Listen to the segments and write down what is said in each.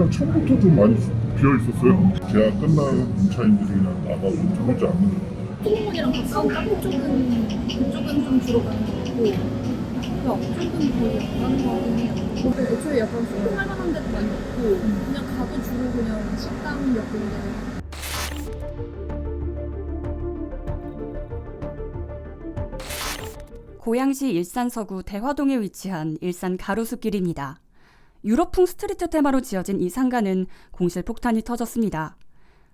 그냥 처음부터 좀 많이 비어 있었어요. 계약 끝난 임차인들이 그냥 나가고 들어오지 않는 거예요. 소공원이랑 가까운 카페 그쪽은 좀 주로 가는 것 같고 앞쪽은 거의 안 가는 것 같긴 해요. 근데 애초에 약간 쇼핑할 만한 데도 많이 없고 그냥 가도 주로 그냥 식당 몇 군데. 고양시 일산 서구 대화동에 위치한 일산 가로수길입니다. 유럽풍 스트리트 테마로 지어진 이 상가는 공실 폭탄이 터졌습니다.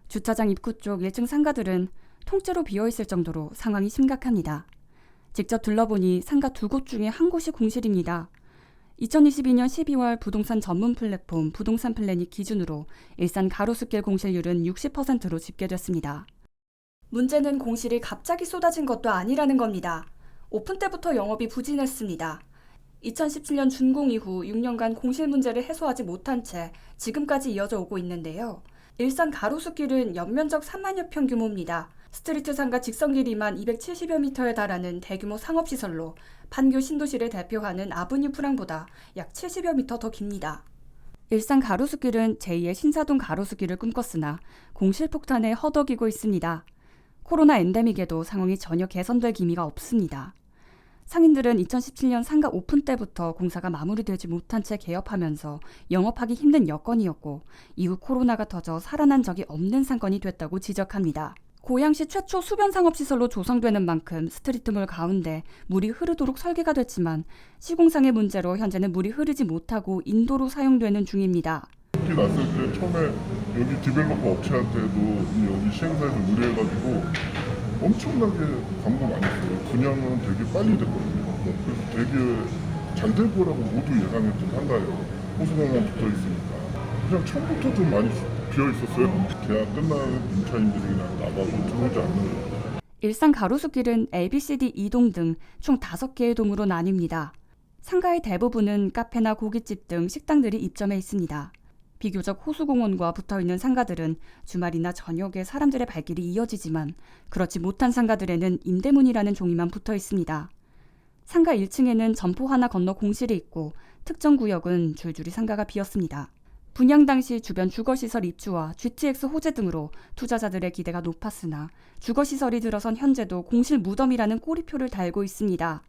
주차장 입구 쪽 1층 상가들은 통째로 비어있을 정도로 상황이 심각합니다. 직접 둘러보니 상가 2곳 중에 한 곳이 공실입니다. 2022년 12월 부동산 전문 플랫폼 부동산 플래닛 기준으로 일산 가로수길 공실률은 60%로 집계됐습니다. 문제는 공실이 갑자기 쏟아진 것도 아니라는 겁니다. 오픈 때부터 영업이 부진했습니다. 2017년 준공 이후 6년간 공실 문제를 해소하지 못한 채 지금까지 이어져 오고 있는데요. 일산 가로수길은 연면적 3만여 평 규모입니다. 스트리트 상가 직선길이만 270여 미터에 달하는 대규모 상업시설로 판교 신도시를 대표하는 아브뉴 프랑보다 약 70여 미터 더 깁니다. 일산 가로수길은 제2의 신사동 가로수길을 꿈꿨으나 공실 폭탄에 허덕이고 있습니다. 코로나 엔데믹에도 상황이 전혀 개선될 기미가 없습니다. 상인들은 2017년 상가 오픈 때부터 공사가 마무리되지 못한 채 개업하면서 영업하기 힘든 여건이었고 이후 코로나가 터져 살아난 적이 없는 상권이 됐다고 지적합니다. 고양시 최초 수변 상업시설로 조성되는 만큼 스트리트몰 가운데 물이 흐르도록 설계가 됐지만 시공상의 문제로 현재는 물이 흐르지 못하고 인도로 사용되는 중입니다. 특히 났을 때 처음에 여기 디벨로퍼 업체한테도 여기 시행사에서 의뢰해가지고 엄청나게 광고 많이 했어요. 분양은 되게 빨리 됐거든요. 그래서 되게 잘 될 거라고 모두 예상했던 상가예요. 호수공원 붙어 있으니까. 그냥 처음부터 좀 많이 비어 있었어요. 계약 끝난 임차인들이 그냥 나가고 들어오지 않는 거예요. 일산 가로수길은 ABCD 2동 등 총 5개의 동으로 나뉩니다. 상가의 대부분은 카페나 고깃집 등 식당들이 입점해 있습니다. 비교적 호수공원과 붙어있는 상가들은 주말이나 저녁에 사람들의 발길이 이어지지만 그렇지 못한 상가들에는 임대문이라는 종이만 붙어 있습니다. 상가 1층에는 점포 하나 건너 공실이 있고 특정 구역은 줄줄이 상가가 비었습니다. 분양 당시 주변 주거시설 입주와 GTX 호재 등으로 투자자들의 기대가 높았으나 주거시설이 들어선 현재도 공실 무덤이라는 꼬리표를 달고 있습니다.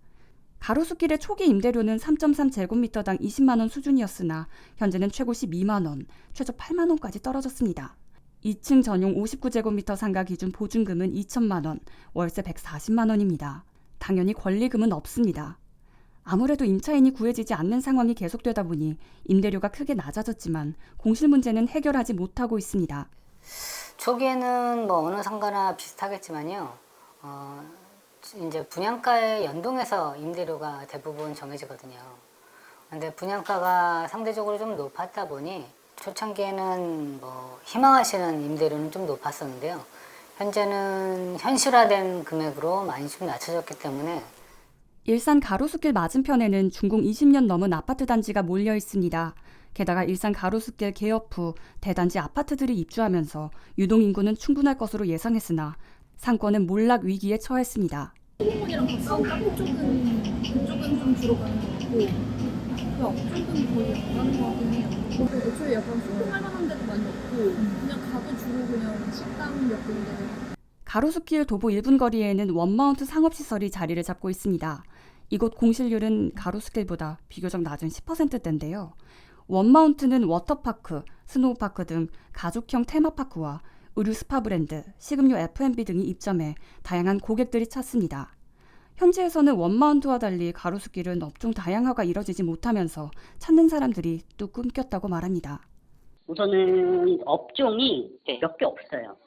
가로수길의 초기 임대료는 3.3제곱미터당 20만 원 수준이었으나 현재는 최고 12만 원, 최저 8만 원까지 떨어졌습니다. 2층 전용 59제곱미터 상가 기준 보증금은 2천만 원, 월세 140만 원입니다. 당연히 권리금은 없습니다. 아무래도 임차인이 구해지지 않는 상황이 계속되다 보니 임대료가 크게 낮아졌지만 공실 문제는 해결하지 못하고 있습니다. 초기에는 뭐 어느 상가나 비슷하겠지만요. 이제 분양가에 연동해서 임대료가 대부분 정해지거든요. 근데 분양가가 상대적으로 좀 높았다 보니 초창기에는 뭐 희망하시는 임대료는 좀 높았었는데요. 현재는 현실화된 금액으로 많이 좀 낮춰졌기 때문에 일산 가로수길 맞은편에는 준공 20년 넘은 아파트 단지가 몰려 있습니다. 게다가 일산 가로수길 개업 후 대단지 아파트들이 입주하면서 유동인구는 충분할 것으로 예상했으나 상권은 몰락 위기에 처했습니다. 소공원이랑 가까운 카페 그쪽은 좀 주로 가는 것 같고 앞쪽은 거의 안 가는 것 같긴 해요. 근데 애초에 약간 쇼핑할 만한 데도 많이 없고 그냥 가도 주로 그냥 식당 몇 군데. 가로수길 도보 1분 거리에는 원마운트 상업시설이 자리를 잡고 있습니다. 이곳 공실률은 가로수길보다 비교적 낮은 10%대인데요. 원마운트는 워터파크, 스노우파크 등 가족형 테마파크와 의류 스파 브랜드, 식음료 F&B 등이 입점해 다양한 고객들이 찾습니다. 현지에서는 원마운트와 달리 가로수길은 업종 다양화가 이뤄지지 못하면서 찾는 사람들이 또 끊겼다고 말합니다. 우선은 업종이 몇 개 없어요.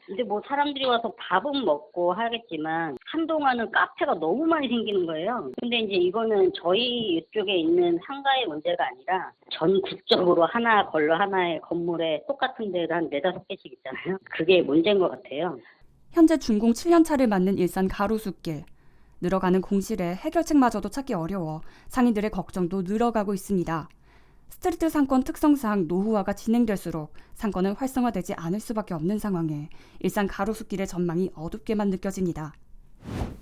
근데 뭐 사람들이 와서 밥은 먹고 하겠지만 한동안은 카페가 너무 많이 생기는 거예요. 근데 이제 이거는 저희 이쪽에 있는 상가의 문제가 아니라 전국적으로 하나 걸러 하나의 건물에 똑같은 데가 한 4-5개씩 있잖아요. 그게 문제인 것 같아요. 현재 준공 7년 차를 맞는 일산 가로수길. 늘어가는 공실에 해결책마저도 찾기 어려워 상인들의 걱정도 늘어가고 있습니다. 스트리트 상권 특성상 노후화가 진행될수록 상권은 활성화되지 않을 수밖에 없는 상황에 일산 가로수길의 전망이 어둡게만 느껴집니다.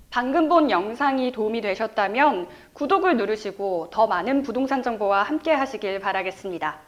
방금 본 영상이 도움이 되셨다면 구독을 누르시고 더 많은 부동산 정보와 함께 하시길 바라겠습니다.